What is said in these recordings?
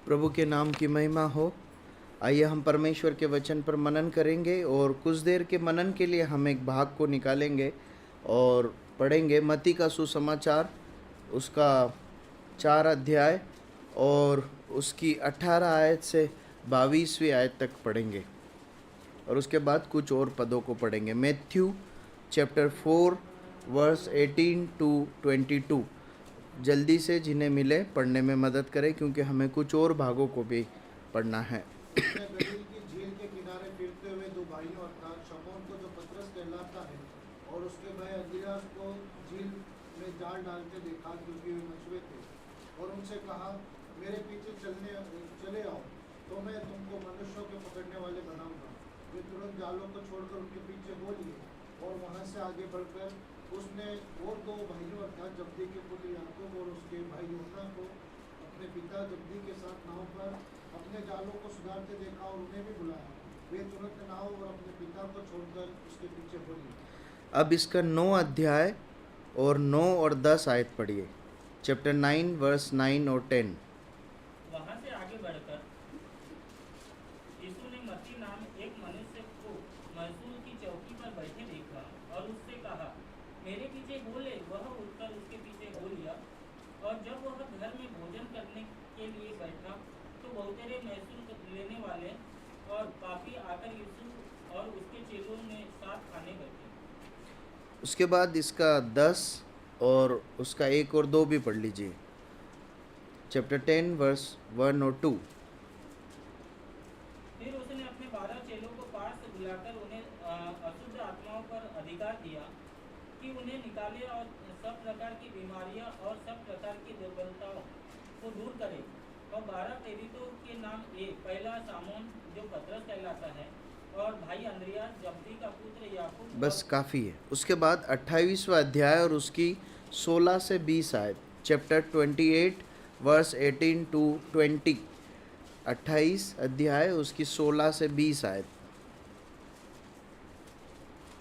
प्रभु के नाम की महिमा हो। आइए हम परमेश्वर के वचन पर मनन करेंगे और कुछ देर के मनन के लिए हम एक भाग को निकालेंगे और पढ़ेंगे मत्ती का सुसमाचार, उसका 4 अध्याय और उसकी 18 आयत से 22वीं आयत तक पढ़ेंगे और उसके बाद कुछ और पदों को पढ़ेंगे। Matthew chapter 4 verse 18 to 22। जल्दी से जिन्हें मिले पढ़ने में मदद करें, क्योंकि हमें कुछ और भागों को भी पढ़ना है। गलील की झील के किनारे फिरते हुए दो भाइयों अर्थात शमौन को जो पतरस कहलाता है और उसके भाई अंद्रियास को झील में जाल डालते देखा, क्योंकि वे मछुए थे, और उनसे कहा, मेरे पीछे चले आओ तो मैं तुमको मनुष्यों के पकड़ने वाले बनाऊंगा। वे तुरंत जालों को छोड़कर उनके पीछे हो लिए और वहां से आगे बढ़कर उसने और दो भाइयों अर्थात जब्दी के पुत्र याकूब और उसके भाई यूहन्ना को अपने पिता जब्दी के साथ नाव पर अपने जालों को सुधारते देखा और उन्हें भी बुलाया। वे तुरंत नाव और अपने पिता को छोड़कर उसके पीछे हो लिए। अब इसका 9 अध्याय और 9 और 10 आयत पढ़िए। चैप्टर 9 वर्स 9 और 10। वहां से आगे बढ़कर यीशु ने मत्ती नाम एक मनुष्य को मजदूर की चौकी पर बैठे देखा और उससे कहा, मेरे पीछे हो ले। वह उठकर उसके पीछे हो लिया, और जब वह घर में भोजन करने के लिए बैठा तो बहुतेरे महसूल लेने वाले और पापी आकर यीशु और उसके चेलों ने साथ खाने बैठे। उसके बाद इसका 10 और उसका 1 और 2 भी पढ़ लीजिए। चैप्टर 10 वर्स 1 और 2। फिर उसने अपने 12 चेलों को पास बुलाकर उन्हें अशुद्ध आत्माओं पर अधिकार दिया कि उन्हें निकाले और सब प्रकार की बीमारियां और सब प्रकार की दुर्बलताओं को दूर करे। और 12 प्रेरितों के नाम पहला सामोन जो पतरस कहलाता है, और भाई अंद्रियास जब्दी का पुत्र याकूब। बस काफ़ी है। उसके बाद 28वां अध्याय और उसकी 16 से 20 आयत। Chapter 28 verse 18 to 20। 28 अध्याय उसकी 16 से 20 आयत।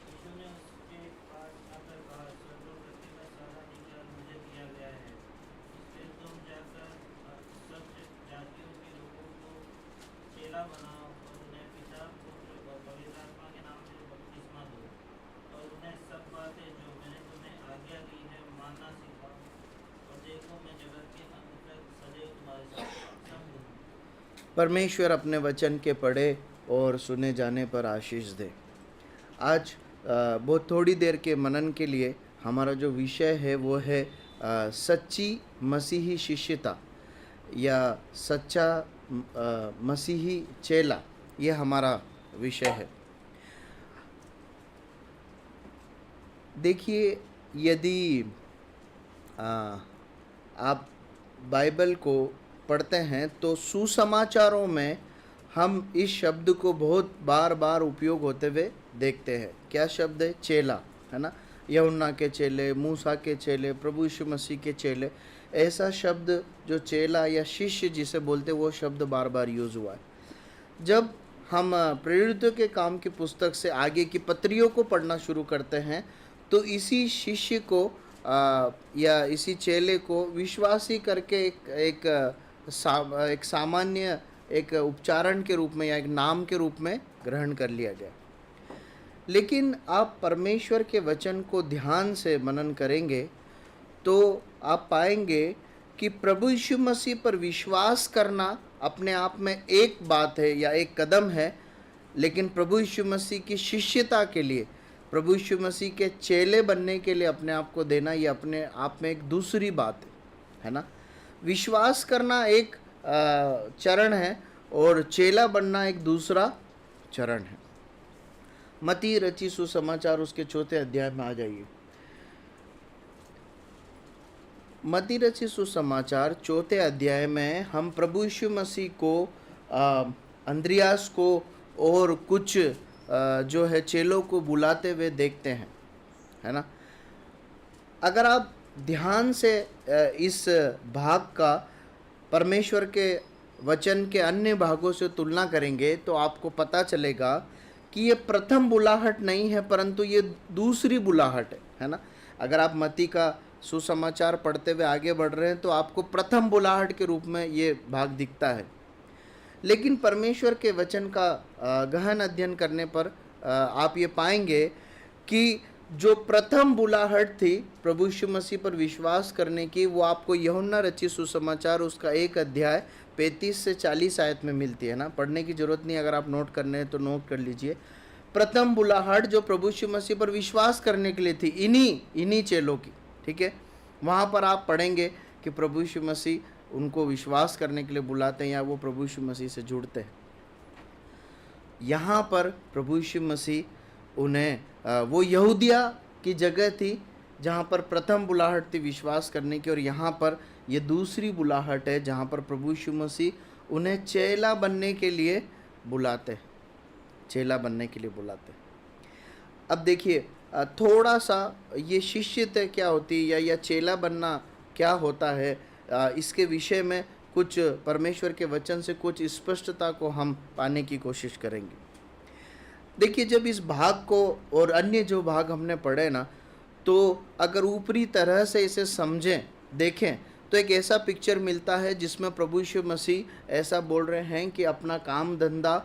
यीशु ने उसके पास आकर कहा, स्वर्गोपति का सारा अधिकार मुझे दिया गया है, इसलिए तुम जाकर सब जातियों के लोगों को चेला बनाओ और उन्हें पिता पुत्र और पवित्र आत्मा के नाम से बपतिस्मा दो, और उन्हें सब बातें जो मैंने तुम्हें आज्ञा दी है मानना सिखाओ, और देखो मैं जगत के अंत तक सदैव तुम्हारे साथ संग हूँ। परमेश्वर अपने वचन के पढ़े और सुने जाने पर आशीष दे। आज बहुत थोड़ी देर के मनन के लिए हमारा जो विषय है वो है सच्ची मसीही शिष्यता या सच्चा मसीही चेला। ये हमारा विषय है। देखिए, यदि आप बाइबल को पढ़ते हैं तो सुसमाचारों में हम इस शब्द को बहुत बार बार उपयोग होते हुए देखते हैं। क्या शब्द है? चेला, है ना। यूहन्ना के चेले, मूसा के चेले, प्रभु यीशु मसीह के चेले, ऐसा शब्द जो चेला या शिष्य जिसे बोलते वो शब्द बार बार यूज़ हुआ है। जब हम प्रेरितों के काम की पुस्तक से आगे की पत्रियों को पढ़ना शुरू करते हैं तो इसी शिष्य को या इसी चेले को विश्वासी करके एक सामान्य एक उपचारण के रूप में या एक नाम के रूप में ग्रहण कर लिया गया। लेकिन आप परमेश्वर के वचन को ध्यान से मनन करेंगे तो आप पाएंगे कि प्रभु यीशु मसीह पर विश्वास करना अपने आप में एक बात है या एक कदम है, लेकिन प्रभु यीशु मसीह की शिष्यता के लिए, प्रभु यीशु मसीह के चेले बनने के लिए अपने आप को देना, ये अपने आप में एक दूसरी बात है ना। विश्वास करना एक चरण है और चेला बनना एक दूसरा चरण है। मत्ती रची सुसमाचार उसके 4 अध्याय में आ जाइए। मत्ती रची सुसमाचार 4 अध्याय में हम प्रभु यीशु मसीह को, अंद्रियास को और कुछ जो है चेलों को बुलाते हुए देखते हैं, है ना। अगर आप ध्यान से इस भाग का परमेश्वर के वचन के अन्य भागों से तुलना करेंगे तो आपको पता चलेगा कि ये प्रथम बुलाहट नहीं है, परंतु ये दूसरी बुलाहट है ना। अगर आप मत्ती का सुसमाचार पढ़ते हुए आगे बढ़ रहे हैं तो आपको प्रथम बुलाहट के रूप में ये भाग दिखता है। लेकिन परमेश्वर के वचन का गहन अध्ययन करने पर आप ये पाएंगे कि जो प्रथम बुलाहट थी प्रभु यीशु मसीह पर विश्वास करने की, वो आपको यूहन्ना रचित सुसमाचार उसका 1 अध्याय 35 से 40 आयत में मिलती है ना। पढ़ने की जरूरत नहीं, अगर आप नोट करने हैं तो नोट कर लीजिए। प्रथम बुलाहट जो प्रभु यीशु मसीह पर विश्वास करने के लिए थी इन्हीं चेलों की, ठीक है। वहाँ पर आप पढ़ेंगे कि प्रभु यीशु मसीह उनको विश्वास करने के लिए बुलाते हैं या वो प्रभु यीशु मसीह से जुड़ते हैं। यहाँ पर प्रभु यीशु मसीह उन्हें वो यहूदिया की जगह थी जहाँ पर प्रथम बुलाहट थी विश्वास करने की, और यहाँ पर ये दूसरी बुलाहट है जहाँ पर प्रभु यीशु मसीह उन्हें चेला बनने के लिए बुलाते, चेला बनने के लिए बुलाते। अब देखिए थोड़ा सा ये शिष्यता क्या होती है या चेला बनना क्या होता है, इसके विषय में कुछ परमेश्वर के वचन से कुछ स्पष्टता को हम पाने की कोशिश करेंगे। देखिए जब इस भाग को और अन्य जो भाग हमने पढ़े ना, तो अगर ऊपरी तरह से इसे समझें देखें तो एक ऐसा पिक्चर मिलता है जिसमें प्रभु यीशु मसीह ऐसा बोल रहे हैं कि अपना काम धंधा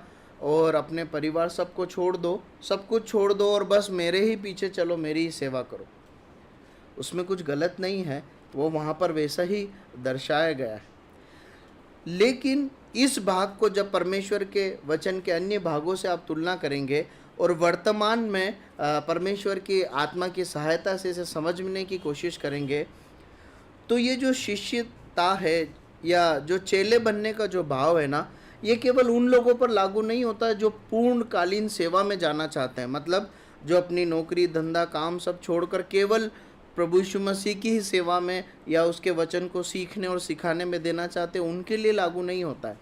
और अपने परिवार सबको छोड़ दो, सब कुछ छोड़ दो और बस मेरे ही पीछे चलो, मेरी ही सेवा करो। उसमें कुछ गलत नहीं है, वो वहाँ पर वैसा ही दर्शाया गया है। लेकिन इस भाग को जब परमेश्वर के वचन के अन्य भागों से आप तुलना करेंगे और वर्तमान में परमेश्वर की आत्मा की सहायता से इसे समझने की कोशिश करेंगे, तो ये जो शिष्यता है या जो चेले बनने का जो भाव है ना, ये केवल उन लोगों पर लागू नहीं होता है जो पूर्णकालीन सेवा में जाना चाहते हैं, मतलब जो अपनी नौकरी धंधा काम सब छोड़कर केवल प्रभु यीशु मसीह की ही सेवा में या उसके वचन को सीखने और सिखाने में देना चाहते हैं, उनके लिए लागू नहीं होता है,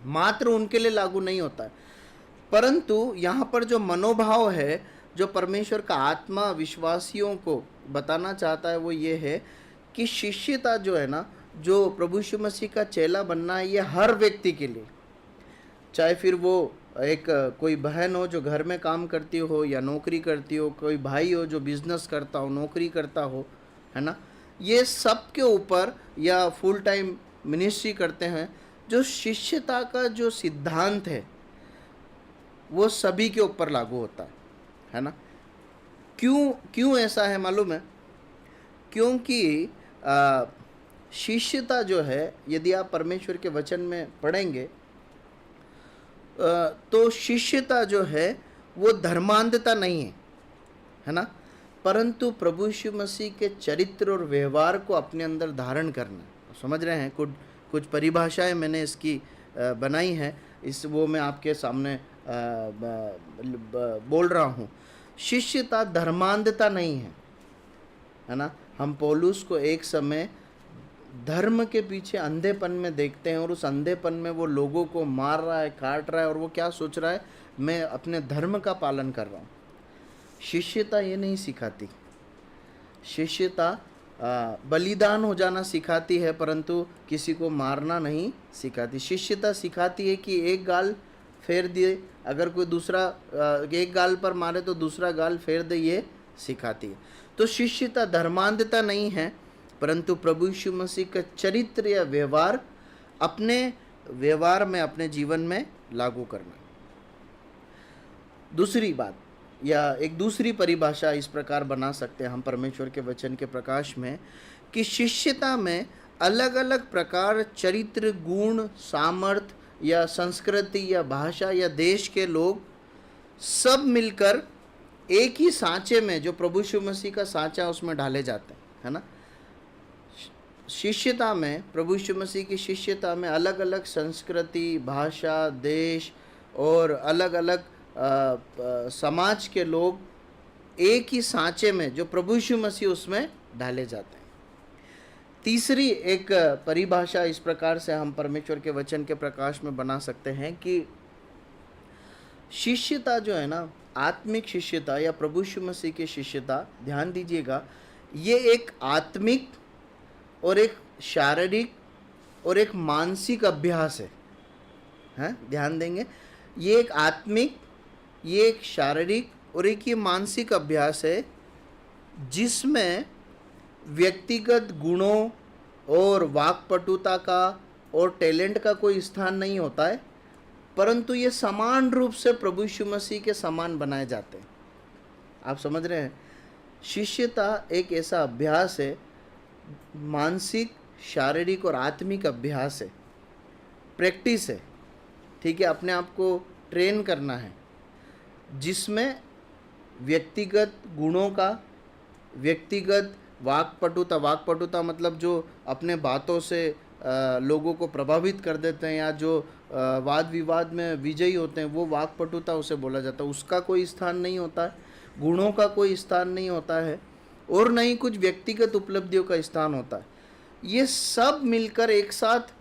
मात्र उनके लिए लागू नहीं होता है। परंतु यहाँ पर जो मनोभाव है जो परमेश्वर का आत्मा विश्वासियों को बताना चाहता है वो ये है कि शिष्यता जो है ना, जो प्रभु यीशु मसीह का चेला बनना है, ये हर व्यक्ति के लिए, चाहे फिर वो एक कोई बहन हो जो घर में काम करती हो या नौकरी करती हो, कोई भाई हो जो बिजनेस करता हो, नौकरी करता हो, है ना, ये सब के ऊपर, या फुल टाइम मिनिस्ट्री करते हैं, जो शिष्यता का जो सिद्धांत है वो सभी के ऊपर लागू होता है ना। क्यों ऐसा है मालूम है? क्योंकि शिष्यता जो है, यदि आप परमेश्वर के वचन में पढ़ेंगे तो शिष्यता जो है वो धर्मांधता नहीं है ना, परंतु प्रभु यीशु मसीह के चरित्र और व्यवहार को अपने अंदर धारण करना। समझ रहे हैं? कुछ परिभाषाएं मैंने इसकी बनाई है, वो मैं आपके सामने बोल रहा हूँ। शिष्यता धर्मांधता नहीं है ना। हम पौलुस को एक समय धर्म के पीछे अंधेपन में देखते हैं और उस अंधेपन में वो लोगों को मार रहा है, काट रहा है, और वो क्या सोच रहा है, मैं अपने धर्म का पालन कर रहा हूँ। शिष्यता ये नहीं सिखाती। शिष्यता बलिदान हो जाना सिखाती है, परंतु किसी को मारना नहीं सिखाती। शिष्यता सिखाती है कि एक गाल फेर दे, अगर कोई दूसरा एक गाल पर मारे तो दूसरा गाल फेर दे, ये सिखाती है। तो शिष्यता धर्मांधता नहीं है, परंतु प्रभु यीशु मसीह का चरित्र या व्यवहार अपने व्यवहार में, अपने जीवन में लागू करना। दूसरी बात या एक दूसरी परिभाषा इस प्रकार बना सकते हैं हम परमेश्वर के वचन के प्रकाश में कि शिष्यता में अलग अलग प्रकार, चरित्र, गुण, सामर्थ्य या संस्कृति या भाषा या देश के लोग सब मिलकर एक ही सांचे में, जो प्रभु यीशु मसीह का सांचा, उसमें डाले जाते हैं, है ना। शिष्यता में, प्रभु यीशु मसीह की शिष्यता में अलग अलग संस्कृति, भाषा, देश और अलग अलग समाज के लोग एक ही सांचे में, जो प्रभु यीशु मसीह, उसमें डाले जाते हैं। तीसरी एक परिभाषा इस प्रकार से हम परमेश्वर के वचन के प्रकाश में बना सकते हैं कि शिष्यता जो है ना, आत्मिक शिष्यता या प्रभु यीशु मसीह की शिष्यता, ध्यान दीजिएगा, ये एक आत्मिक और एक शारीरिक और एक मानसिक अभ्यास है। ध्यान देंगे, ये एक आत्मिक, ये एक शारीरिक और एक ये मानसिक अभ्यास है, जिसमें व्यक्तिगत गुणों और वाक्पटुता का और टैलेंट का कोई स्थान नहीं होता है, परंतु ये समान रूप से प्रभु यीशु मसीह के समान बनाए जाते हैं। आप समझ रहे हैं? शिष्यता एक ऐसा अभ्यास है, मानसिक, शारीरिक और आत्मिक अभ्यास है, प्रैक्टिस है, ठीक है, अपने आप को ट्रेन करना है, जिसमें व्यक्तिगत गुणों का, व्यक्तिगत वाक्पटुता मतलब जो अपने बातों से लोगों को प्रभावित कर देते हैं या जो वाद विवाद में विजयी होते हैं, वो वाक्पटुता उसे बोला जाता है। उसका कोई स्थान नहीं होता है, गुणों का कोई स्थान नहीं होता है, और न ही कुछ व्यक्तिगत उपलब्धियों का स्थान होता है। ये सब मिलकर एक साथ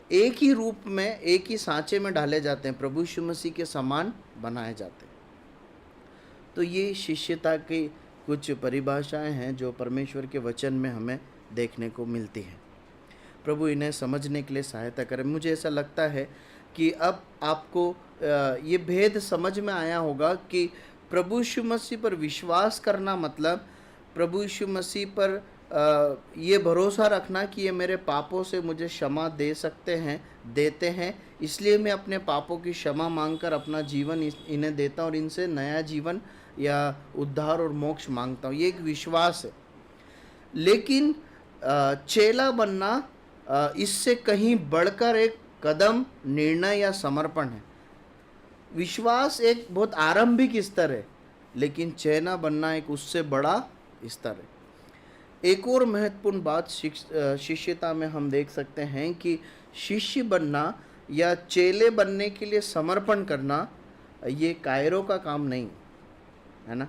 एक ही रूप में, एक ही सांचे में डाले जाते हैं, प्रभु यीशु मसीह के समान बनाए जाते हैं। तो ये शिष्यता की कुछ परिभाषाएं हैं जो परमेश्वर के वचन में हमें देखने को मिलती हैं। प्रभु इन्हें समझने के लिए सहायता करें। मुझे ऐसा लगता है कि अब आपको ये भेद समझ में आया होगा कि प्रभु यीशु मसीह पर विश्वास करना मतलब प्रभु यीशु मसीह पर ये भरोसा रखना कि ये मेरे पापों से मुझे क्षमा दे सकते हैं, देते हैं, इसलिए मैं अपने पापों की क्षमा मांगकर अपना जीवन इन्हें देता हूँ और इनसे नया जीवन या उद्धार और मोक्ष मांगता हूँ। ये एक विश्वास है। लेकिन चेला बनना इससे कहीं बढ़कर एक कदम, निर्णय या समर्पण है। विश्वास एक बहुत आरंभिक स्तर है, लेकिन चेला बनना एक उससे बड़ा स्तर है। एक और महत्वपूर्ण बात शिष्यता में हम देख सकते हैं कि शिष्य बनना या चेले बनने के लिए समर्पण करना ये कायरों का काम नहीं है ना।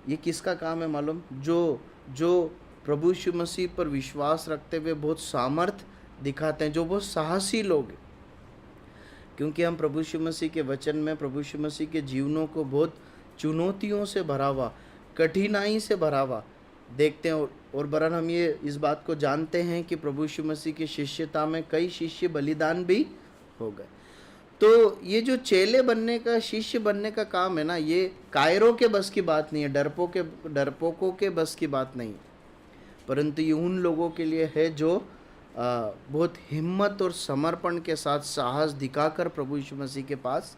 ये किसका काम है मालूम? जो प्रभु यीशु मसीह पर विश्वास रखते हुए बहुत सामर्थ दिखाते हैं, जो बहुत साहसी लोग हैं। क्योंकि हम प्रभु यीशु मसीह के वचन में प्रभु यीशु मसीह के जीवनों को बहुत चुनौतियों से भरा हुआ, कठिनाई से भरा हुआ देखते हैं। और बरन हम ये इस बात को जानते हैं कि प्रभु यीशु मसीह की शिष्यता में कई शिष्य बलिदान भी हो गए। तो ये जो चेले बनने का, शिष्य बनने का काम है ना, ये कायरों के बस की बात नहीं है, डरपोकों के बस की बात नहीं है, परंतु ये उन लोगों के लिए है जो बहुत हिम्मत और समर्पण के साथ साहस दिखाकर प्रभु यीशु मसीह के पास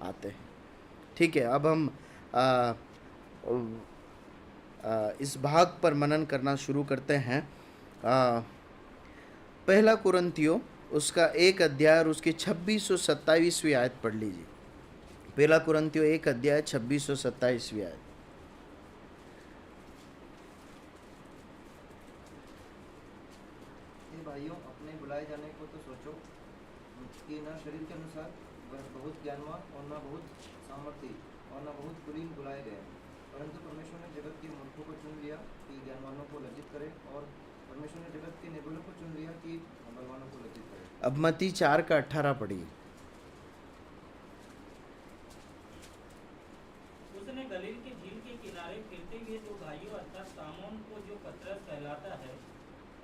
आते हैं। ठीक है, अब हम इस भाग पर मनन करना शुरू करते हैं। पहला कुरिन्थियों उसका 1 अध्याय और उसकी 26 और 27वीं आयत पढ़ लीजिए। पहला कुरिन्थियों 1 अध्याय 26 और 27वीं आयत। भाइयों, अपने बुलाए जाने को तो सोचो कि न शरीर के अनुसार वह बहुत ज्ञानवान और न बहुत सामर्थी और न बहुत कुलीन बुलाए गए, परंतु परमेश्वर ने जगत के मूर्खों को चुन लिया कि ज्ञानवानों को लज्जित करे, और परमेश्वर ने जगत के निर्बलों को चुन लिया कि बलवानों को लज्जित करे। अब मत्ती 4 का 18 पढ़िए। उसने गलील के झील के किनारे फिरते हुए दो भाइयों अर्थात सामोन को, जो पतरस कहलाता है,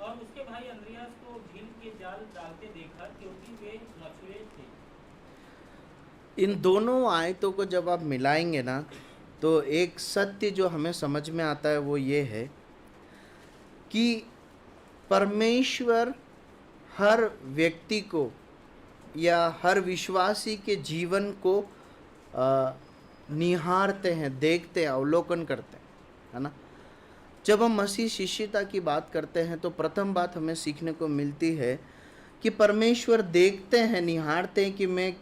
और उसके भाई अंद्रियास को झील के जाल डालते देखा, क्योंकि वे मछुए थे। इन दोनों आयतों को जब आप मिलाएंगे ना, तो एक सत्य जो हमें समझ में आता है वो ये है कि परमेश्वर हर व्यक्ति को या हर विश्वासी के जीवन को निहारते हैं, देखते हैं, अवलोकन करते हैं, है ना। जब हम मसीह शिष्यता की बात करते हैं तो प्रथम बात हमें सीखने को मिलती है कि परमेश्वर देखते हैं, निहारते हैं कि मैं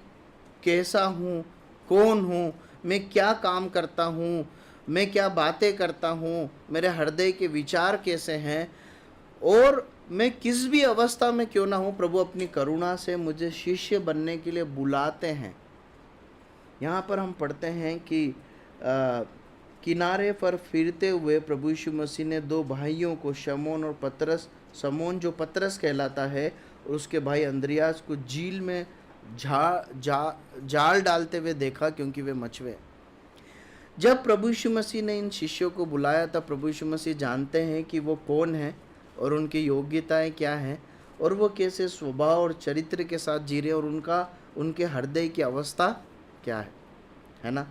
कैसा हूँ, कौन हूँ, मैं क्या काम करता हूँ, मैं क्या बातें करता हूँ, मेरे हृदय के विचार कैसे हैं, और मैं किस भी अवस्था में क्यों ना हूँ, प्रभु अपनी करुणा से मुझे शिष्य बनने के लिए बुलाते हैं। यहाँ पर हम पढ़ते हैं कि किनारे पर फिरते हुए प्रभु यीशु मसीह ने दो भाइयों को, शमौन और पतरस, शमौन जो पतरस कहलाता है और उसके भाई अंद्रियास को झील में जाल डालते हुए देखा, क्योंकि वे मछुए। जब प्रभु यीशु मसीह ने इन शिष्यों को बुलाया तब प्रभु यीशु मसीह जानते हैं कि वो कौन है और उनकी योग्यताएं क्या हैं और वो कैसे स्वभाव और चरित्र के साथ जी रहे और उनके हृदय की अवस्था क्या है ना।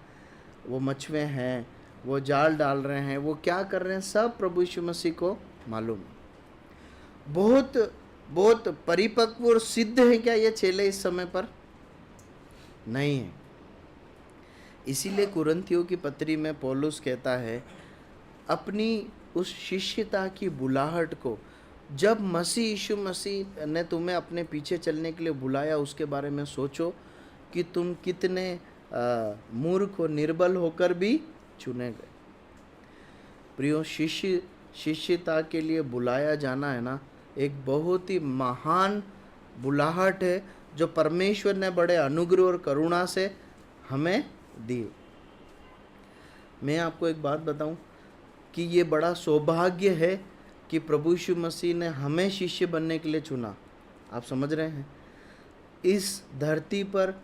वो मछुए हैं, वो जाल डाल रहे हैं, वो क्या कर रहे हैं, सब प्रभु यीशु मसीह को मालूम है। बहुत बहुत परिपक्व और सिद्ध है क्या ये चेले इस समय पर? नहीं है। इसीलिए कुरिन्थियों की पत्री में पौलुस कहता है, अपनी उस शिष्यता की बुलाहट को, जब मसीह यीशु मसीह ने तुम्हें अपने पीछे चलने के लिए बुलाया, उसके बारे में सोचो कि तुम कितने मूर्ख और निर्बल होकर भी चुने गए। प्रियो, शिष्यता के लिए बुलाया जाना है ना, एक बहुत ही महान बुलाहट है जो परमेश्वर ने बड़े अनुग्रह और करुणा से हमें दी। मैं आपको एक बात बताऊं कि ये बड़ा सौभाग्य है कि प्रभु यीशु मसीह ने हमें शिष्य बनने के लिए चुना। आप समझ रहे हैं? इस धरती पर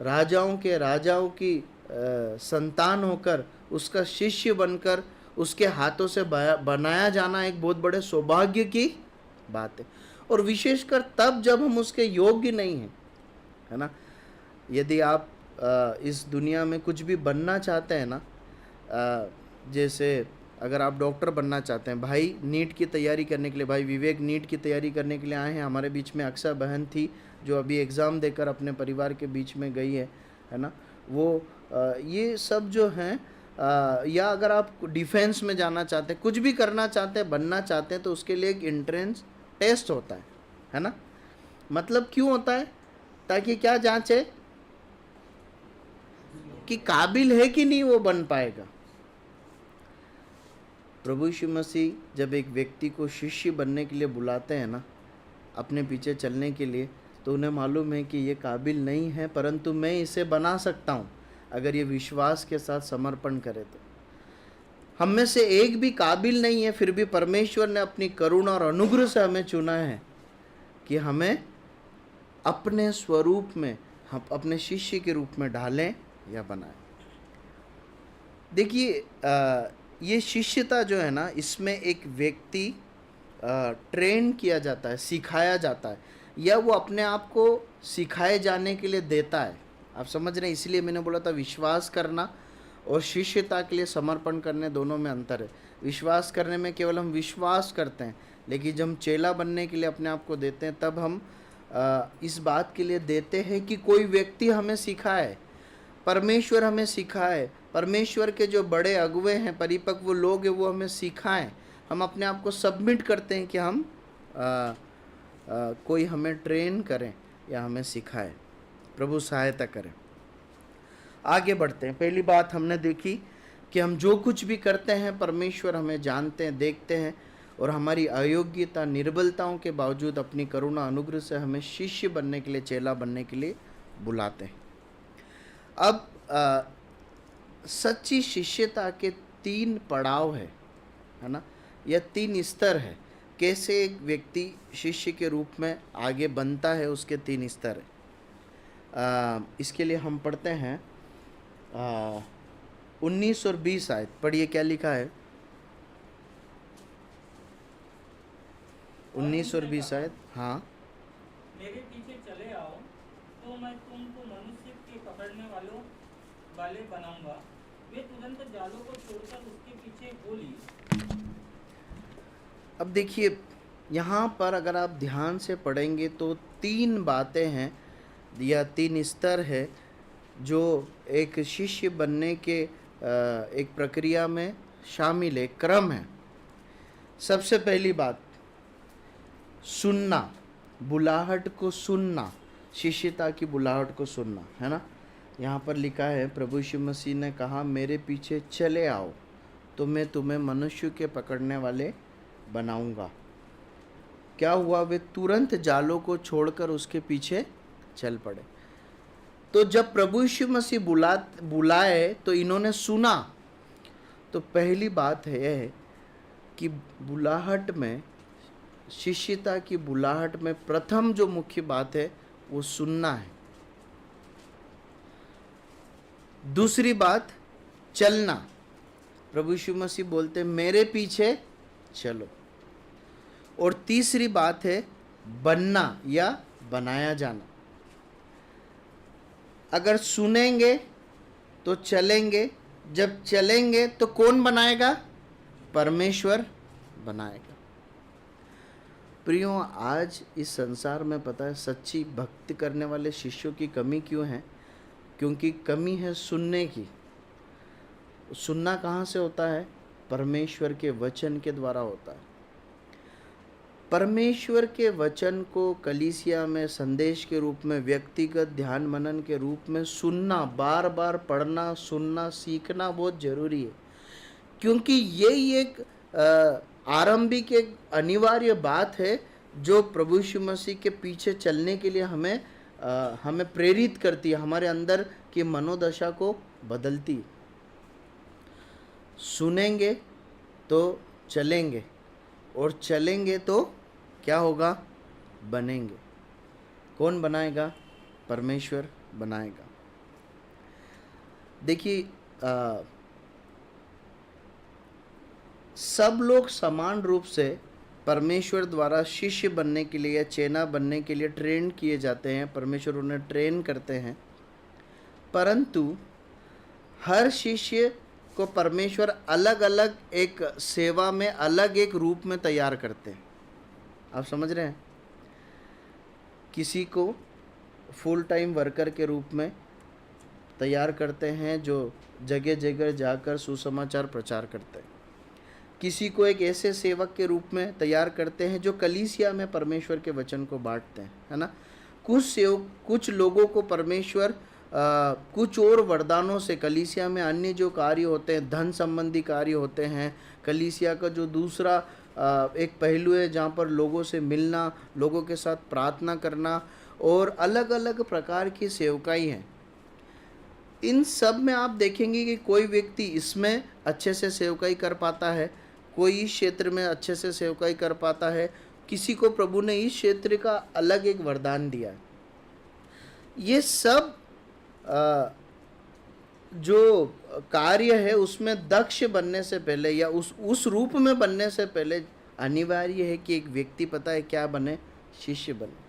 राजाओं के राजाओं की संतान होकर, उसका शिष्य बनकर, उसके हाथों से बनाया जाना एक बहुत बड़े सौभाग्य की बात है। और विशेषकर तब जब हम उसके योग्य नहीं हैं, है ना। यदि आप इस दुनिया में कुछ भी बनना चाहते हैं ना, जैसे अगर आप डॉक्टर बनना चाहते हैं, भाई नीट की तैयारी करने के लिए, भाई विवेक नीट की तैयारी करने के लिए आए हैं। हमारे बीच में अक्षय बहन थी जो अभी एग्ज़ाम देकर अपने परिवार के बीच में गई है ना। वो ये सब जो हैं, या अगर आप डिफेंस में जाना चाहते हैं, कुछ भी करना चाहते हैं, बनना चाहते हैं, तो उसके लिए एक एंट्रेंस टेस्ट होता है ना। मतलब क्यों होता है? ताकि क्या जांचे कि काबिल है कि नहीं वो बन पाएगा। प्रभु यीशु मसीह जब एक व्यक्ति को शिष्य बनने के लिए बुलाते हैं ना, अपने पीछे चलने के लिए, तो उन्हें मालूम है कि ये काबिल नहीं है, परंतु मैं इसे बना सकता हूँ अगर ये विश्वास के साथ समर्पण करे तो। हम में से एक भी काबिल नहीं है, फिर भी परमेश्वर ने अपनी करुणा और अनुग्रह से हमें चुना है कि हमें अपने स्वरूप में, हम अपने शिष्य के रूप में ढालें या बनाएं। देखिए, ये शिष्यता जो है ना, इसमें एक व्यक्ति ट्रेन किया जाता है, सिखाया जाता है, या वो अपने आप को सिखाए जाने के लिए देता है। आप समझ रहे हैं? इसलिए मैंने बोला था विश्वास करना और शिष्यता के लिए समर्पण करने, दोनों में अंतर है। विश्वास करने में केवल हम विश्वास करते हैं, लेकिन जब हम चेला बनने के लिए अपने आप को देते हैं, तब हम इस बात के लिए देते हैं कि कोई व्यक्ति हमें सिखाए, परमेश्वर हमें सिखाए, परमेश्वर के जो बड़े अगुवे हैं, परिपक्व लोग हैं, वो हमें सिखाएं। हम अपने आप को सबमिट करते हैं कि हम कोई हमें ट्रेन करें या हमें सिखाए। प्रभु सहायता करें। आगे बढ़ते हैं। पहली बात हमने देखी कि हम जो कुछ भी करते हैं, परमेश्वर हमें जानते हैं, देखते हैं, और हमारी अयोग्यता, निर्बलताओं के बावजूद अपनी करुणा अनुग्रह से हमें शिष्य बनने के लिए, चेला बनने के लिए बुलाते हैं। अब सच्ची शिष्यता के 3 पड़ाव है ना, या 3 स्तर है। कैसे एक व्यक्ति शिष्य के रूप में आगे बनता है, उसके 3 स्तर है। इसके लिए हम पढ़ते हैं 19 और 20 आयत। पढ़िए क्या लिखा है। 19 और 20 आयत। हाँ, मेरे पीछे चले आओ तो मैं तुमको मनुष्य के पकड़ने वाले बनाऊंगा। वे तुरंत जालों को छोड़कर उसके पीछे बोली। अब देखिए, यहाँ पर अगर आप ध्यान से पढ़ेंगे तो 3 बातें हैं या 3 स्तर है जो एक शिष्य बनने के एक प्रक्रिया में शामिल है, क्रम है। सबसे पहली बात, सुनना, बुलाहट को सुनना, शिष्यता की बुलाहट को सुनना, है ना। यहाँ पर लिखा है, प्रभु यीशु मसीह ने कहा, मेरे पीछे चले आओ तो मैं तुम्हें मनुष्य के पकड़ने वाले बनाऊंगा। क्या हुआ? वे तुरंत जालों को छोड़कर उसके पीछे चल पड़े। तो जब प्रभु यीशु मसीह बुलाए तो इन्होंने सुना। तो पहली बात है कि बुलाहट में, शिष्यता की बुलाहट में प्रथम जो मुख्य बात है वो सुनना है। दूसरी बात, चलना। प्रभु यीशु मसीह बोलते मेरे पीछे चलो। और तीसरी बात है बनना या बनाया जाना। अगर सुनेंगे तो चलेंगे, जब चलेंगे तो कौन बनाएगा? परमेश्वर बनाएगा। प्रियो, आज इस संसार में पता है सच्ची भक्ति करने वाले शिष्यों की कमी क्यों है? क्योंकि कमी है सुनने की। सुनना कहाँ से होता है? परमेश्वर के वचन के द्वारा होता है। परमेश्वर के वचन को कलीसिया में संदेश के रूप में, व्यक्तिगत ध्यान मनन के रूप में सुनना, बार बार पढ़ना, सुनना, सीखना बहुत जरूरी है। क्योंकि यही एक आरंभिक एक अनिवार्य बात है जो प्रभु यीशु मसीह के पीछे चलने के लिए हमें प्रेरित करती है, हमारे अंदर की मनोदशा को बदलती है। सुनेंगे तो चलेंगे, और चलेंगे तो क्या होगा? बनेंगे। कौन बनाएगा? परमेश्वर बनाएगा। देखिए, सब लोग समान रूप से परमेश्वर द्वारा शिष्य बनने के लिए या चेला बनने के लिए ट्रेन किए जाते हैं। परमेश्वर उन्हें ट्रेन करते हैं, परंतु हर शिष्य को परमेश्वर अलग अलग एक सेवा में, अलग एक रूप में तैयार करते हैं। आप समझ रहे हैं? किसी को फुल टाइम वर्कर के रूप में तैयार करते हैं जो जगह जगह जाकर सुसमाचार प्रचार करते हैं। किसी को एक ऐसे सेवक के रूप में तैयार करते हैं जो कलीसिया में परमेश्वर के वचन को बांटते हैं, है ना। कुछ लोगों को परमेश्वर कुछ और वरदानों से, कलीसिया में अन्य जो कार्य होते हैं, धन संबंधी कार्य होते हैं, कलीसिया का जो दूसरा एक पहलू है जहाँ पर लोगों से मिलना, लोगों के साथ प्रार्थना करना, और अलग अलग प्रकार की सेवकाई हैं। इन सब में आप देखेंगे कि कोई व्यक्ति इसमें अच्छे से सेवकाई कर पाता है, कोई इस क्षेत्र में अच्छे से सेवकाई कर पाता है, किसी को प्रभु ने इस क्षेत्र का अलग एक वरदान दिया है। ये सब जो कार्य है उसमें दक्ष बनने से पहले या उस रूप में बनने से पहले अनिवार्य है कि एक व्यक्ति पता है क्या बने? शिष्य बने।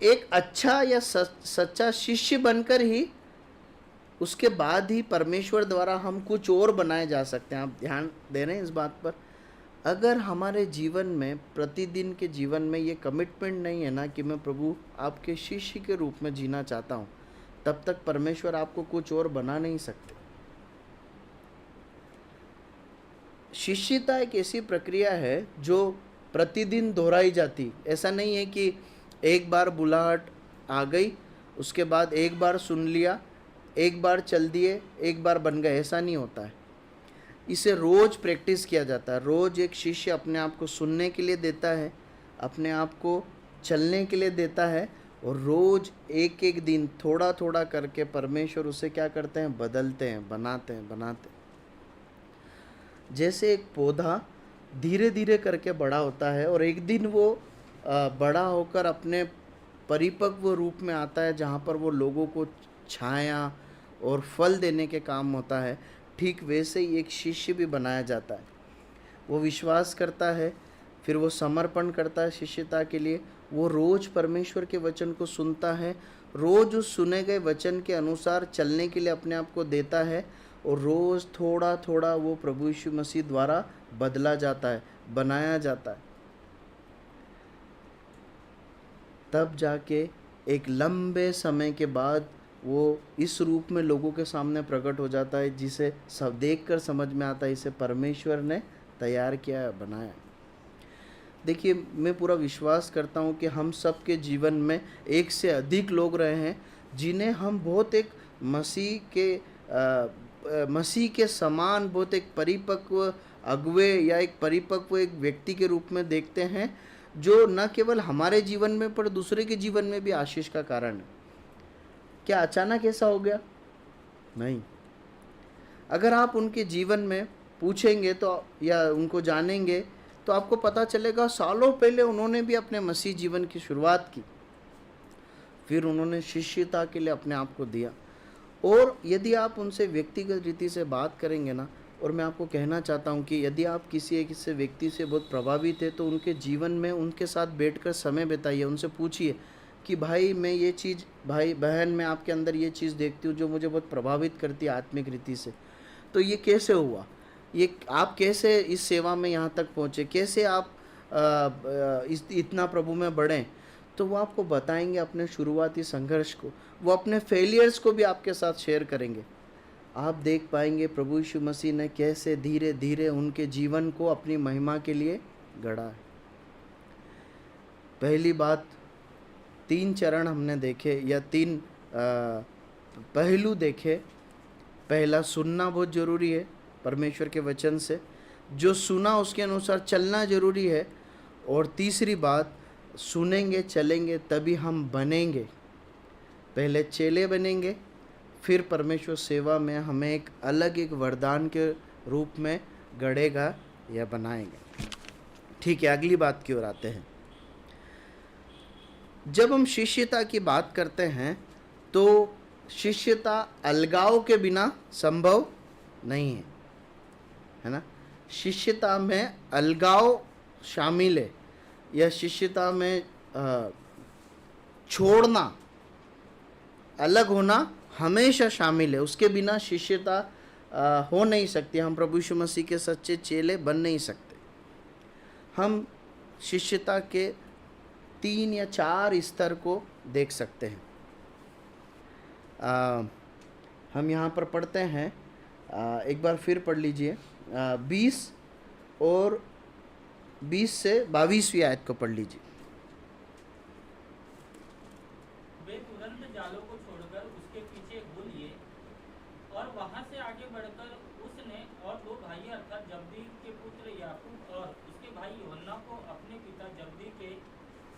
एक अच्छा या सच्चा शिष्य बनकर ही उसके बाद ही परमेश्वर द्वारा हम कुछ और बनाए जा सकते हैं। आप ध्यान दे रहे हैं इस बात पर? अगर हमारे जीवन में, प्रतिदिन के जीवन में ये कमिटमेंट नहीं है ना कि मैं प्रभु आपके शिष्य के रूप में जीना चाहता हूँ, तब तक परमेश्वर आपको कुछ और बना नहीं सकते। शिष्यता एक ऐसी प्रक्रिया है जो प्रतिदिन दोहराई जाती। ऐसा नहीं है कि एक बार बुलाहट आ गई, उसके बाद एक बार सुन लिया, एक बार चल दिए, एक बार बन गए, ऐसा नहीं होता है। इसे रोज प्रैक्टिस किया जाता है। रोज एक शिष्य अपने आप को सुनने के लिए देता है, अपने आप को चलने के लिए देता है, और रोज एक एक दिन थोड़ा थोड़ा करके परमेश्वर उसे क्या करते हैं? बदलते हैं, बनाते हैं। जैसे एक पौधा धीरे धीरे करके बड़ा होता है और एक दिन वो बड़ा होकर अपने परिपक्व रूप में आता है जहाँ पर वो लोगों को छाया और फल देने के काम होता है, ठीक वैसे ही एक शिष्य भी बनाया जाता है। वो विश्वास करता है, फिर वो समर्पण करता है शिष्यता के लिए, वो रोज परमेश्वर के वचन को सुनता है, रोज उस सुने गए वचन के अनुसार चलने के लिए अपने आप को देता है, और रोज थोड़ा थोड़ा वो प्रभु यीशु मसीह द्वारा बदला जाता है, बनाया जाता है। तब जाके एक लंबे समय के बाद वो इस रूप में लोगों के सामने प्रकट हो जाता है जिसे सब देखकर समझ में आता है इसे परमेश्वर ने तैयार किया, बनाया। देखिए, मैं पूरा विश्वास करता हूँ कि हम सब के जीवन में एक से अधिक लोग रहे हैं जिन्हें हम बहुत एक मसीह के समान, बहुत एक परिपक्व अगुवे या एक परिपक्व एक व्यक्ति के रूप में देखते हैं, जो न केवल हमारे जीवन में पर दूसरे के जीवन में भी आशीष का कारण है। क्या अचानक ऐसा हो गया? नहीं। अगर आप उनके जीवन में पूछेंगे तो या उनको जानेंगे तो आपको पता चलेगा सालों पहले उन्होंने भी अपने मसीह जीवन की शुरुआत की, फिर उन्होंने शिष्यता के लिए अपने आप को दिया। और यदि आप उनसे व्यक्तिगत रीति से बात करेंगे ना, और मैं आपको कहना चाहता हूँ कि यदि आप किसी एक ऐसे व्यक्ति से बहुत प्रभावित है तो उनके जीवन में उनके साथ बैठकर समय बिताइए, उनसे पूछिए कि भाई मैं ये चीज़, भाई बहन मैं आपके अंदर ये चीज़ देखती हूँ जो मुझे बहुत प्रभावित करती है आत्मिक रीति से, तो ये कैसे हुआ, ये आप कैसे इस सेवा में यहाँ तक पहुँचे, कैसे आप इतना प्रभु में बढ़ें, तो वो आपको बताएंगे अपने शुरुआती संघर्ष को, वो अपने फेलियर्स को भी आपके साथ शेयर करेंगे। आप देख पाएंगे प्रभु यीशु मसीह ने कैसे धीरे धीरे उनके जीवन को अपनी महिमा के लिए गढ़ा है। पहली बात, 3 चरण हमने देखे या 3 पहलू देखे। पहला, सुनना बहुत ज़रूरी है परमेश्वर के वचन से, जो सुना उसके अनुसार चलना ज़रूरी है। और तीसरी बात, सुनेंगे चलेंगे तभी हम बनेंगे। पहले चेले बनेंगे, फिर परमेश्वर सेवा में हमें एक अलग एक वरदान के रूप में गढ़ेगा या बनाएगा। ठीक है, अगली बात की ओर आते हैं। जब हम शिष्यता की बात करते हैं तो शिष्यता अलगाव के बिना संभव नहीं है ना। शिष्यता में अलगाव शामिल है, या शिष्यता में छोड़ना, अलग होना हमेशा शामिल है। उसके बिना शिष्यता हो नहीं सकती। हम प्रभु यीशु मसीह के सच्चे चेले बन नहीं सकते। हम शिष्यता के 3 या 4 स्तर को देख सकते हैं। हम यहाँ पर पढ़ते हैं, एक बार फिर पढ़ लीजिए, 20 और 20 से 22वीं आयत को पढ़ लीजिए। वे तुरंत जालों को छोड़कर उसके पीछे हो लिए, और वहां से आगे बढ़कर उसने और 2 भाई अर्थात जब्दी के पुत्र याकूब और उसके भाई यूहन्ना को अपने पिता जब्दी के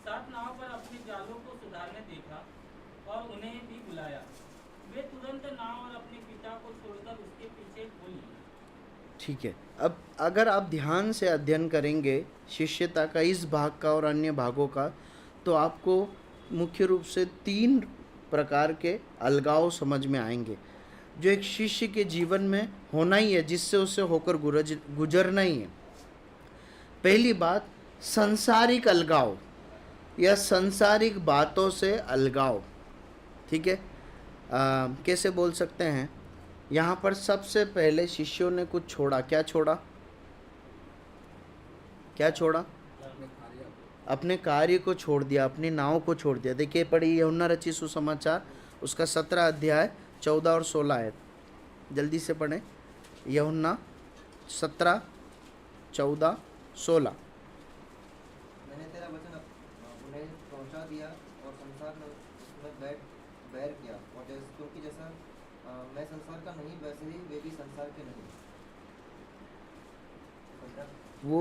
साथ नाव पर अपने जालों को सुधारने देखा और उन्हें भी बुलाया। वे तुरंत नाव और अपने पिता को छोड़कर उसके पीछे हो लिए। ठीक है, अब अगर आप ध्यान से अध्ययन करेंगे शिष्यता का इस भाग का और अन्य भागों का, तो आपको मुख्य रूप से 3 प्रकार के अलगाव समझ में आएंगे जो एक शिष्य के जीवन में होना ही है, जिससे उसे होकर गुजरना ही है। पहली बात, सांसारिक अलगाव या सांसारिक बातों से अलगाव। ठीक है, कैसे बोल सकते हैं, यहाँ पर सबसे पहले शिष्यों ने कुछ छोड़ा। क्या छोड़ा? क्या छोड़ा? अपने कार्य को छोड़ दिया, अपनी नाव को छोड़ दिया। देखिए पढ़िए यूहन्ना रचित सुसमाचार उसका 17 अध्याय 14 और 16 है। जल्दी से पढ़ें, यूहन्ना 17, 14, 16। मैंने तेरा वचन उन्हें पहुंचा दिया और संसार ने उसमें बैर किया, और क्योंकि जैसा मैं संसार का नहीं वैसे ही वे भी संसार के नहीं। वो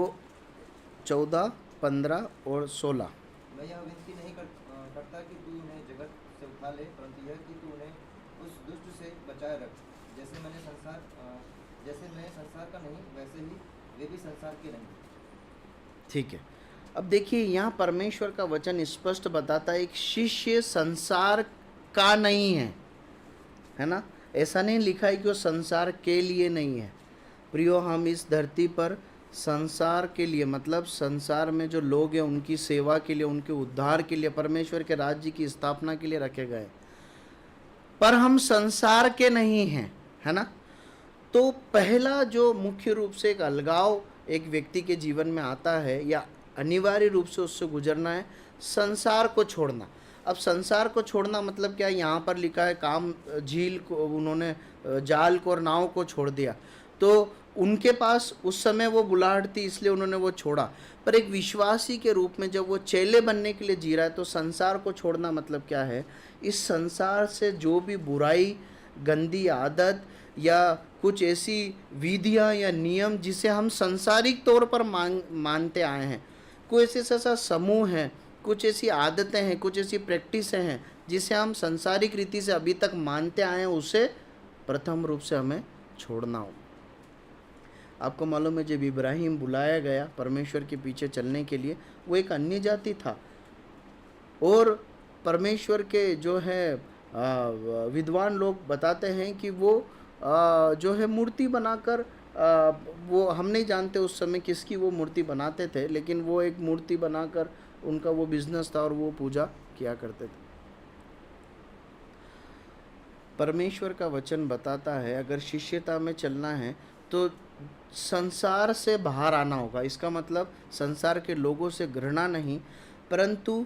14, 15 और 16। मैं यह विनती नहीं करता कि तू उन्हें जगत से उठा ले, परंतु यह कि तू उन्हें उस दुष्ट से बचाए रख। जैसे मैं संसार का नहीं वैसे ही वे भी संसार के नहीं। ठीक है, अब देखिए यहाँ परमेश्वर का वचन स्पष्ट बताता है एक शिष्य संसार का नहीं है ना। ऐसा नहीं लिखा है कि वो संसार के लिए नहीं है। प्रियो, हम इस धरती पर संसार के लिए, मतलब संसार में जो लोग हैं उनकी सेवा के लिए, उनके उद्धार के लिए, परमेश्वर के राज्य की स्थापना के लिए रखे गए, पर हम संसार के नहीं हैं, है ना। तो पहला जो मुख्य रूप से एक अलगाव एक व्यक्ति के जीवन में आता है या अनिवार्य रूप से उससे गुजरना है, संसार को छोड़ना। अब संसार को छोड़ना मतलब क्या है? यहाँ पर लिखा है काम झील को, उन्होंने जाल को और नाव को छोड़ दिया, तो उनके पास उस समय वो बुलाहट थी इसलिए उन्होंने वो छोड़ा। पर एक विश्वासी के रूप में जब वो चेले बनने के लिए जी रहा है, तो संसार को छोड़ना मतलब क्या है? इस संसार से जो भी बुराई, गंदी आदत या कुछ ऐसी विधियाँ या नियम जिसे हम सांसारिक तौर पर मानते आए हैं, कोई ऐसा समूह है, कुछ ऐसी आदतें हैं, कुछ ऐसी प्रैक्टिसें हैं जिसे हम सांसारिक रीति से अभी तक मानते आए हैं, उसे प्रथम रूप से हमें छोड़ना हो। आपको मालूम है जब इब्राहिम बुलाया गया परमेश्वर के पीछे चलने के लिए, वो एक अन्य जाति था, और परमेश्वर के जो है विद्वान लोग बताते हैं कि वो जो है मूर्ति बनाकर, वो हम नहीं जानते उस समय किसकी वो मूर्ति बनाते थे, लेकिन वो एक मूर्ति बनाकर उनका वो बिजनेस था और वो पूजा किया करते थे। परमेश्वर का वचन बताता है अगर शिष्यता में चलना है तो संसार से बाहर आना होगा। इसका मतलब संसार के लोगों से घृणा नहीं, परंतु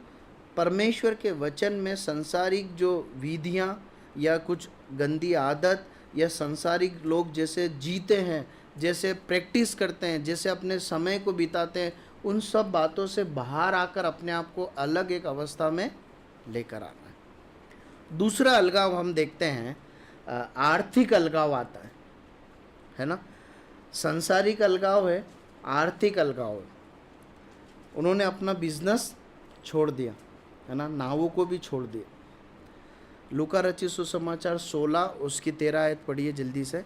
परमेश्वर के वचन में संसारिक जो विधियां या कुछ गंदी आदत या संसारिक लोग जैसे जीते हैं, जैसे प्रैक्टिस करते हैं, जैसे अपने समय को बिताते हैं, उन सब बातों से बाहर आकर अपने आप को अलग एक अवस्था में लेकर आना है। दूसरा अलगाव हम देखते हैं, आर्थिक अलगाव आता है ना। संसारिक अलगाव है, आर्थिक अलगाव है। उन्होंने अपना बिजनेस छोड़ दिया है ना, नावों को भी छोड़ दिया। लूका रचित सुसमाचार 16 उसकी 13 आयत पढ़िए जल्दी से।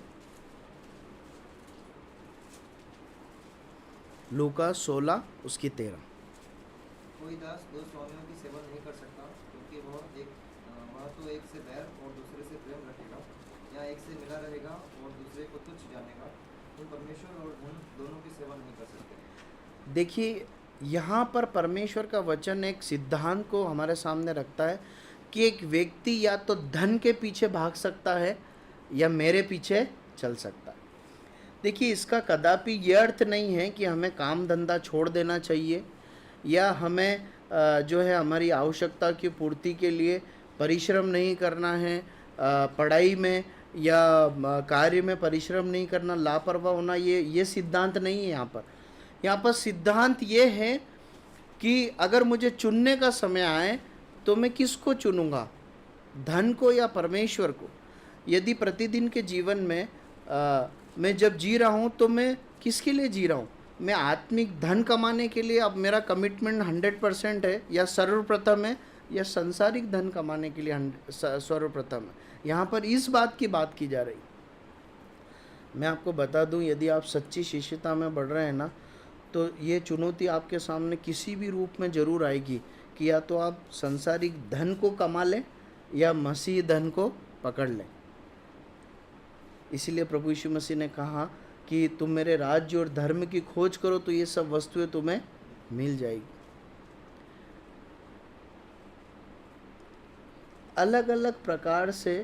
लूका 16 उसकी 13। कोई दास दो स्वामियों की सेवा नहीं कर सकता, क्योंकि वह तो एक से बैर और दूसरे से प्रेम रखेगा, या एक से मिला रहेगा और दूसरे को तुच्छ जानेगा। तुम परमेश्वर और धन दोनों की सेवा नहीं कर सकते। देखिए यहाँ पर परमेश्वर का वचन एक सिद्धांत को हमारे सामने रखता है कि एक व्यक्ति या तो धन के पीछे भाग सकता है या मेरे पीछे चल सकता है। देखिए इसका कदापि ये अर्थ नहीं है कि हमें काम धंधा छोड़ देना चाहिए या हमें जो है हमारी आवश्यकता की पूर्ति के लिए परिश्रम नहीं करना है, पढ़ाई में या कार्य में परिश्रम नहीं करना, लापरवाह होना, ये सिद्धांत नहीं है। यहाँ पर सिद्धांत ये है कि अगर मुझे चुनने का समय आए तो मैं किसको चुनूंगा, धन को या परमेश्वर को। यदि प्रतिदिन के जीवन में मैं जब जी रहा हूँ तो मैं किसके लिए जी रहा हूँ? मैं आत्मिक धन कमाने के लिए अब मेरा कमिटमेंट 100% है या सर्वप्रथम है, या संसारिक धन कमाने के लिए सर्वप्रथम है। यहाँ पर इस बात की बात की जा रही। मैं आपको बता दूं, यदि आप सच्ची शिष्यता में बढ़ रहे हैं ना, तो ये चुनौती आपके सामने किसी भी रूप में ज़रूर आएगी कि या तो आप संसारिक धन को कमा लें या मसीह धन को पकड़ लें। इसीलिए प्रभु यीशु मसीह ने कहा कि तुम मेरे राज्य और धर्म की खोज करो तो ये सब वस्तुएं तुम्हें मिल जाएगी। अलग अलग प्रकार से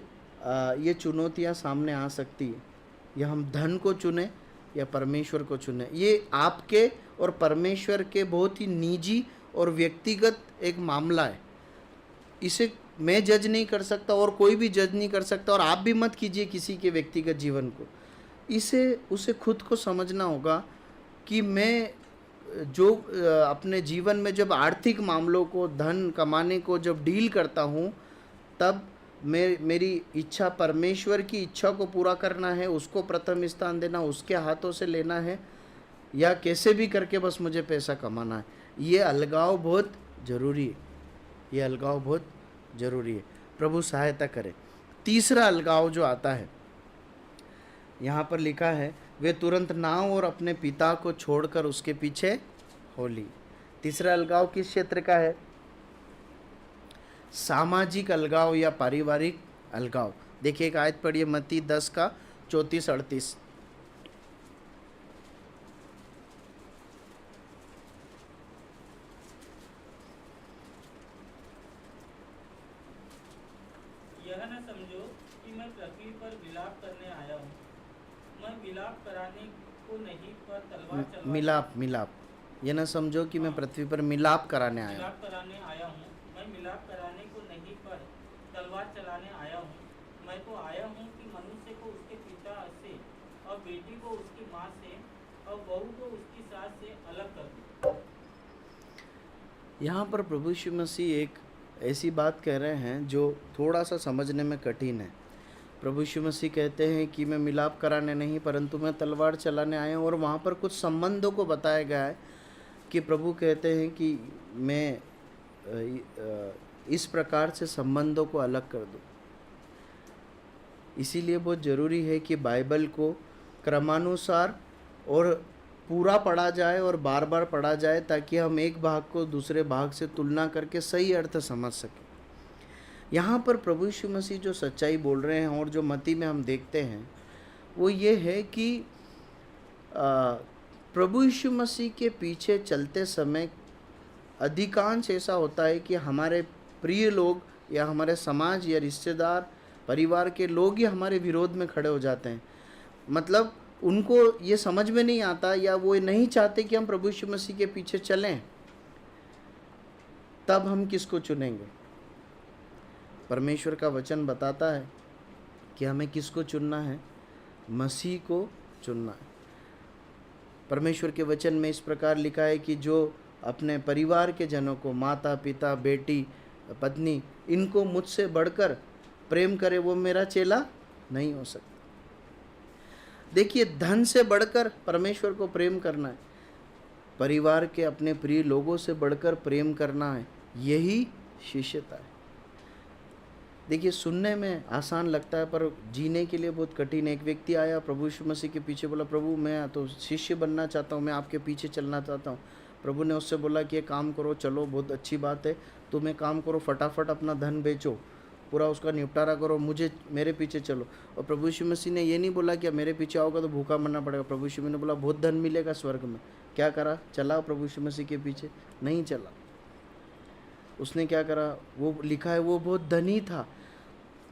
ये चुनौतियां सामने आ सकती है, या हम धन को चुने या परमेश्वर को चुने। ये आपके और परमेश्वर के बहुत ही निजी और व्यक्तिगत एक मामला है। इसे मैं जज नहीं कर सकता और कोई भी जज नहीं कर सकता, और आप भी मत कीजिए किसी के व्यक्तिगत जीवन को। उसे खुद को समझना होगा कि मैं जो अपने जीवन में जब आर्थिक मामलों को, धन कमाने को जब डील करता हूँ, तब मेरी इच्छा परमेश्वर की इच्छा को पूरा करना है, उसको प्रथम स्थान देना, उसके हाथों से लेना है, या कैसे भी करके बस मुझे पैसा कमाना है। ये अलगाव बहुत ज़रूरी है, ये अलगाव बहुत ज़रूरी है। प्रभु सहायता करे। तीसरा अलगाव जो आता है, यहाँ पर लिखा है, वे तुरंत नाव और अपने पिता को छोड़कर उसके पीछे हो ली। तीसरा अलगाव किस क्षेत्र का है? सामाजिक अलगाव या पारिवारिक अलगाव। देखिए एक आयत पढ़िए, मत्ती 10 का 34-38। यह न समझो कि मैं पृथ्वी पर विलाप करने आया हूँ। मैं विलाप कराने को नहीं पर तलवार चलवाने मिलाप। यह न समझो कि मैं पृथ्वी पर मिलाप कराने आया हूँ। मिलाप कराने आया हूँ। मैं मिलाप कराने को नहीं पर तलवार चलाने आया हूँ। मैं तो आया हूँ कि मनुष्य को उसके पिता से और बेटी को उसकी माँ से और बहू को उसकी सास से अलग कर दूँ। यहाँ पर प्रभु यीशु मसीह एक ऐसी बात कह रहे हैं जो थोड़ा सा समझने में कठिन है। प्रभु यीशु मसीह कहते हैं कि मैं मिलाप कराने नहीं परंतु मैं तलवार चलाने आया हूँ, और वहाँ पर कुछ संबंधों को बताया गया है कि प्रभु कहते हैं कि मैं इस प्रकार से संबंधों को अलग कर दूँ। इसीलिए बहुत ज़रूरी है कि बाइबल को क्रमानुसार और पूरा पढ़ा जाए और बार बार पढ़ा जाए, ताकि हम एक भाग को दूसरे भाग से तुलना करके सही अर्थ समझ सकें। यहाँ पर प्रभु यीशु मसीह जो सच्चाई बोल रहे हैं और जो मत्ती में हम देखते हैं वो ये है कि प्रभु यीशु मसीह के पीछे चलते समय अधिकांश ऐसा होता है कि हमारे प्रिय लोग या हमारे समाज या रिश्तेदार परिवार के लोग ही हमारे विरोध में खड़े हो जाते हैं। मतलब उनको ये समझ में नहीं आता या वो नहीं चाहते कि हम प्रभु यीशु मसीह के पीछे चलें, तब हम किसको चुनेंगे? परमेश्वर का वचन बताता है कि हमें किसको चुनना है? मसीह को चुनना है। परमेश्वर के वचन में इस प्रकार लिखा है कि जो अपने परिवार के जनों को, माता पिता, बेटी, पत्नी, इनको मुझसे बढ़कर प्रेम करे वो मेरा चेला नहीं हो सकता। देखिए, धन से बढ़कर परमेश्वर को प्रेम करना है, परिवार के अपने प्रिय लोगों से बढ़कर प्रेम करना है, यही शिष्यता है। देखिए, सुनने में आसान लगता है पर जीने के लिए बहुत कठिन है। एक व्यक्ति आया प्रभु यीशु मसीह के पीछे, बोला प्रभु मैं तो शिष्य बनना चाहता हूँ, मैं आपके पीछे चलना चाहता हूँ। प्रभु ने उससे बोला कि एक काम करो, चलो बहुत अच्छी बात है, तुम एक काम करो, फटाफट अपना धन बेचो, पूरा उसका निपटारा करो, मेरे पीछे चलो। और प्रभु यीशु मसीह ने ये नहीं बोला कि मेरे पीछे आओगे तो भूखा मरना पड़ेगा। प्रभु यीशु ने बोला बहुत धन मिलेगा स्वर्ग में। क्या करा? चला प्रभु यीशु मसीह के पीछे? नहीं चला। उसने क्या करा? वो लिखा है वो बहुत धनी था।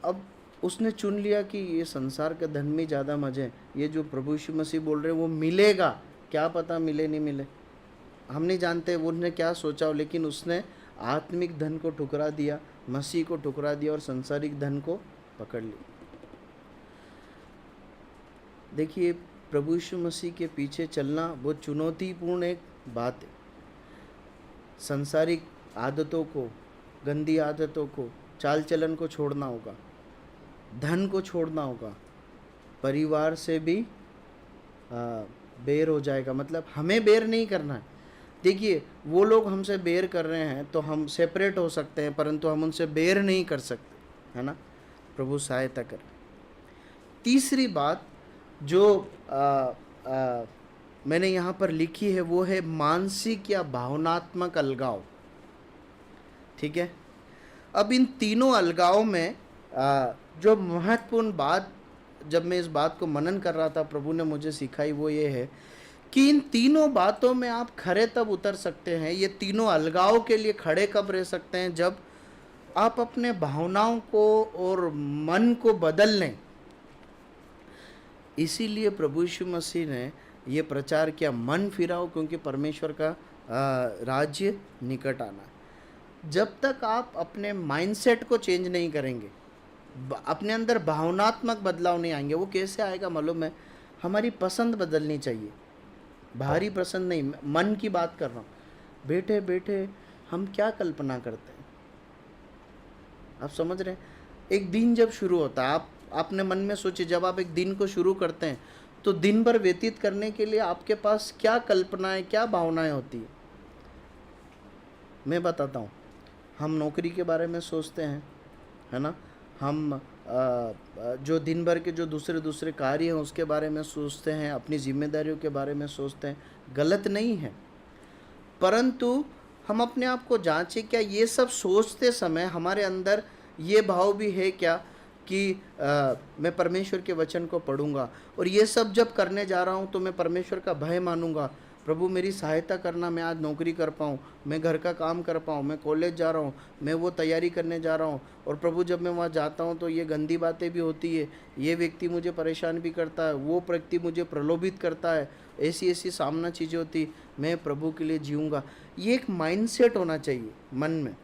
अब उसने चुन लिया कि ये संसार के धन में ज़्यादा मजे, ये जो प्रभु यीशु मसीह बोल रहे हैं वो मिलेगा, क्या पता मिले नहीं मिले, हम नहीं जानते वो उसने क्या सोचा हो, लेकिन उसने आत्मिक धन को ठुकरा दिया, मसीह को ठुकरा दिया और संसारिक धन को पकड़ लिया। देखिए, प्रभु यीशु मसीह के पीछे चलना बहुत चुनौतीपूर्ण एक बात है। सांसारिक आदतों को, गंदी आदतों को, चाल चलन को छोड़ना होगा, धन को छोड़ना होगा, परिवार से भी बेर हो जाएगा। मतलब हमें बेर नहीं करना है। देखिए, वो लोग हमसे बेर कर रहे हैं तो हम सेपरेट हो सकते हैं, परंतु हम उनसे बेर नहीं कर सकते, है ना। प्रभु सहायता कर। तीसरी बात जो मैंने यहाँ पर लिखी है वो है मानसिक या भावनात्मक अलगाव। ठीक है। अब इन तीनों अलगाव में जो महत्वपूर्ण बात, जब मैं इस बात को मनन कर रहा था, प्रभु ने मुझे सिखाई, वो ये है कि इन तीनों बातों में आप खड़े तब उतर सकते हैं, ये तीनों अलगाव के लिए खड़े कब रह सकते हैं, जब आप अपने भावनाओं को और मन को बदल लें। इसीलिए प्रभु यीशु मसीह ने ये प्रचार किया, मन फिराओ क्योंकि परमेश्वर का राज्य निकट आना है। जब तक आप अपने माइंडसेट को चेंज नहीं करेंगे, अपने अंदर भावनात्मक बदलाव नहीं आएंगे। वो कैसे आएगा मालूम है? हमारी पसंद बदलनी चाहिए, बाहरी पसंद नहीं, मन की बात कर रहा हूँ। बैठे बैठे हम क्या कल्पना करते हैं, आप समझ रहे हैं? एक दिन जब शुरू होता है, आप अपने मन में सोचिए, जब आप एक दिन को शुरू करते हैं तो दिन भर व्यतीत करने के लिए आपके पास क्या कल्पनाएं, क्या भावनाएं होती है। मैं बताता हूँ, हम नौकरी के बारे में सोचते हैं, है ना। हम जो दिन भर के जो दूसरे कार्य हैं उसके बारे में सोचते हैं, अपनी जिम्मेदारियों के बारे में सोचते हैं। गलत नहीं है, परंतु हम अपने आप को जांचें, क्या ये सब सोचते समय हमारे अंदर ये भाव भी है क्या कि मैं परमेश्वर के वचन को पढ़ूंगा और ये सब जब करने जा रहा हूँ तो मैं परमेश्वर का भय मानूंगा। प्रभु मेरी सहायता करना, मैं आज नौकरी कर पाऊँ, मैं घर का काम कर पाऊँ, मैं कॉलेज जा रहा हूँ, मैं वो तैयारी करने जा रहा हूँ, और प्रभु जब मैं वहाँ जाता हूँ तो ये गंदी बातें भी होती है, ये व्यक्ति मुझे परेशान भी करता है, वो व्यक्ति मुझे प्रलोभित करता है, ऐसी सामना चीज़ें होती, मैं प्रभु के लिए जीऊँगा। ये एक माइंडसेट होना चाहिए मन में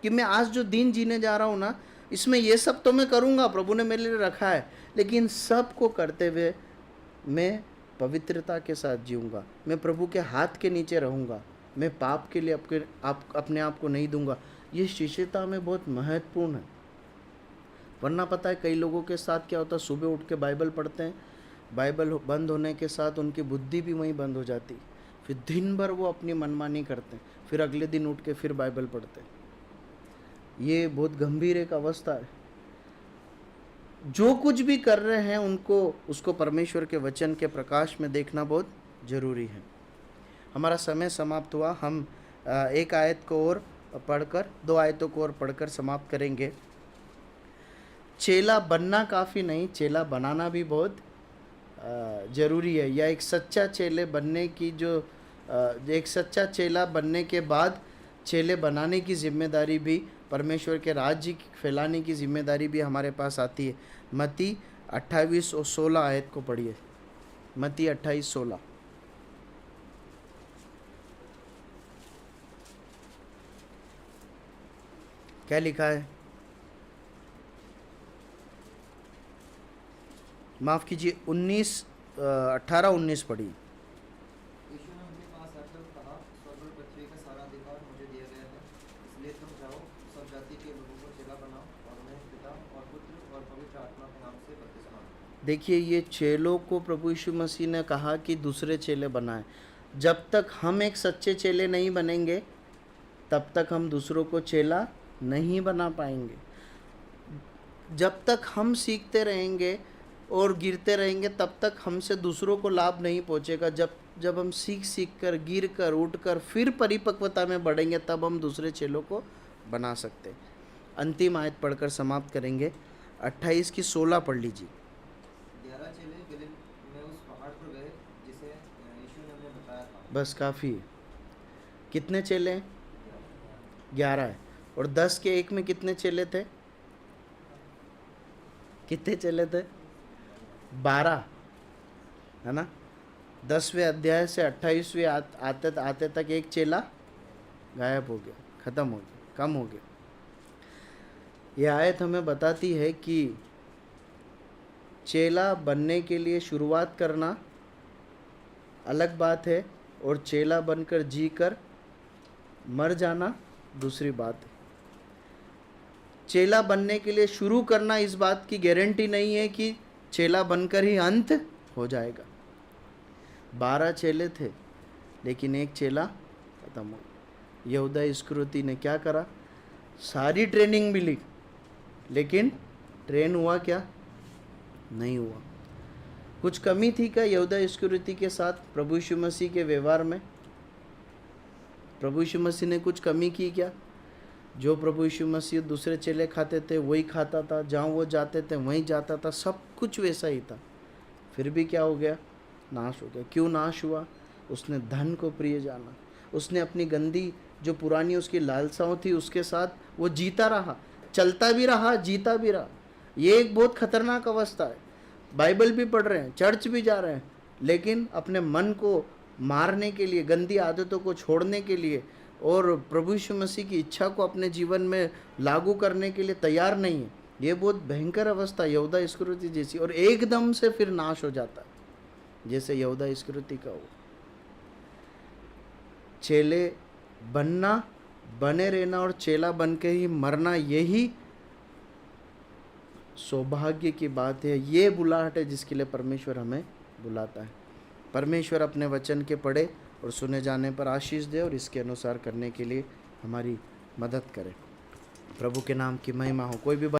कि मैं आज जो दिन जीने जा रहा हूँ ना, इसमें ये सब तो मैं करूँगा, प्रभु ने मेरे लिए रखा है, लेकिन सब को करते हुए मैं पवित्रता के साथ जीऊँगा, मैं प्रभु के हाथ के नीचे रहूँगा, मैं पाप के लिए अपने आप को नहीं दूंगा। ये शिष्यता में बहुत महत्वपूर्ण है। वरना पता है कई लोगों के साथ क्या होता है, सुबह उठ के बाइबल पढ़ते हैं, बाइबल बंद होने के साथ उनकी बुद्धि भी वहीं बंद हो जाती, फिर दिन भर वो अपनी मनमानी करते हैं, फिर अगले दिन उठ के फिर बाइबल पढ़ते हैं। ये बहुत गंभीर एक अवस्था है। जो कुछ भी कर रहे हैं उसको परमेश्वर के वचन के प्रकाश में देखना बहुत जरूरी है। हमारा समय समाप्त हुआ। हम एक आयत को और पढ़कर, 2 आयतों को और पढ़कर समाप्त करेंगे। चेला बनना काफ़ी नहीं, चेला बनाना भी बहुत ज़रूरी है। या एक सच्चा चेले बनने की एक सच्चा चेला बनने के बाद चेले बनाने की जिम्मेदारी भी, परमेश्वर के राज्य फैलाने की जिम्मेदारी भी हमारे पास आती है। मत्ती 28 और 16 आयत को पढ़िए। मत्ती 28:16। क्या लिखा है? माफ कीजिए, 18-19 पढ़िए। यीशु ने उनके पास आकर कहा, स्वर्ग और पृथ्वी का सारा अधिकार मुझे दिया गया है, इसलिए तुम जाओ, सब जाति के लोगों को चेला बनाओ और उन्हें पिता और पुत्र और पवित्र आत्मा के नाम से बपतिस्मा दो। देखिए, ये चेलों को प्रभु यीशु मसीह ने कहा कि दूसरे चेले बनाएं। जब तक हम एक सच्चे चेले नहीं बनेंगे, तब तक हम दूसरों को चेला नहीं बना पाएंगे। जब तक हम सीखते रहेंगे और गिरते रहेंगे, तब तक हमसे दूसरों को लाभ नहीं पहुंचेगा। जब हम सीख कर, गिर कर, उठ कर फिर परिपक्वता में बढ़ेंगे, तब हम दूसरे चेलों को बना सकते हैं। अंतिम आयत पढ़कर समाप्त करेंगे। 28 की 16 पढ़ लीजिए। 11 चेले गलील में उस पहाड़ पर गए जिसे यीशु ने उन्हें बताया था। बस काफ़ी है। कितने चेले हैं? 11 है। और 10 के एक में कितने चेले थे? कितने चेले थे? 12, है ना। 10वें अध्याय से 28वें आते तक एक चेला गायब हो गया, खत्म हो गया, कम हो गया। यह आयत हमें बताती है कि चेला बनने के लिए शुरुआत करना अलग बात है, और चेला बनकर जी कर मर जाना दूसरी बात है। चेला बनने के लिए शुरू करना इस बात की गारंटी नहीं है कि चेला बनकर ही अंत हो जाएगा। 12 चेले थे, लेकिन एक चेला खत्म हो गया। यहूदा इस्करियोती ने क्या करा? सारी ट्रेनिंग मिली, लेकिन ट्रेन हुआ क्या? नहीं हुआ। कुछ कमी थी क्या यहूदा इस्करियोती के साथ प्रभु यीशु मसीह के व्यवहार में? प्रभु यीशु मसीह ने कुछ कमी की क्या? जो प्रभु यीशु मसीह दूसरे चेले खाते थे वही खाता था, जहाँ वो जाते थे वहीं जाता था, सब कुछ वैसा ही था। फिर भी क्या हो गया? नाश हो गया। क्यों नाश हुआ? उसने धन को प्रिय जाना। उसने अपनी गंदी जो पुरानी उसकी लालसाओं थी उसके साथ वो जीता रहा, चलता भी रहा, जीता भी रहा। ये एक बहुत खतरनाक अवस्था है। बाइबल भी पढ़ रहे हैं, चर्च भी जा रहे हैं, लेकिन अपने मन को मारने के लिए, गंदी आदतों को छोड़ने के लिए और प्रभु यीशु मसीह की इच्छा को अपने जीवन में लागू करने के लिए तैयार नहीं है। ये बहुत भयंकर अवस्था यहूदा इस्करियोती जैसी, और एकदम से फिर नाश हो जाता है जैसे यहूदा इस्करियोती का हो। चेले बनना, बने रहना और चेला बन के ही मरना, यही सौभाग्य की बात है। ये बुलाहट है जिसके लिए परमेश्वर हमें बुलाता है। परमेश्वर अपने वचन के पढ़े और सुने जाने पर आशीष दे और इसके अनुसार करने के लिए हमारी मदद करे। प्रभु के नाम की महिमा हो। कोई भी